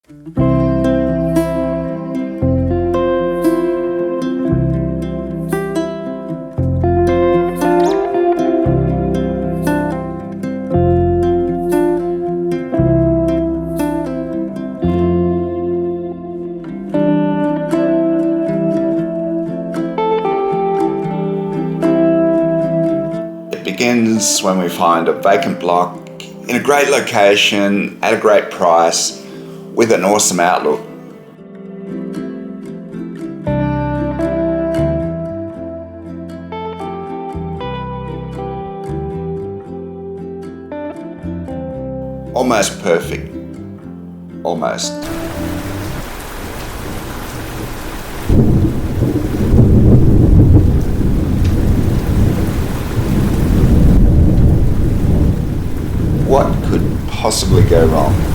It begins when we find a vacant block in a great location at a great price with an awesome outlook. Almost perfect. Almost. What could possibly go wrong?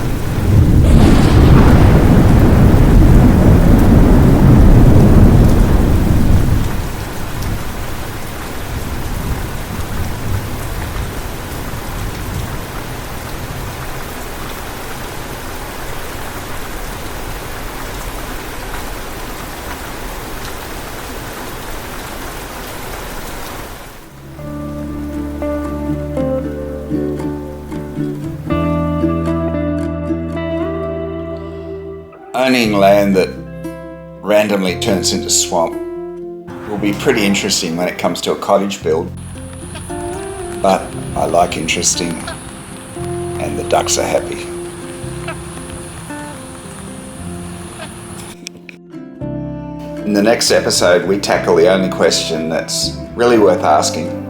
Owning land that randomly turns into swamp will be pretty interesting when it comes to a cottage build. But I like interesting, and the ducks are happy. In the next episode, we tackle the only question that's really worth asking.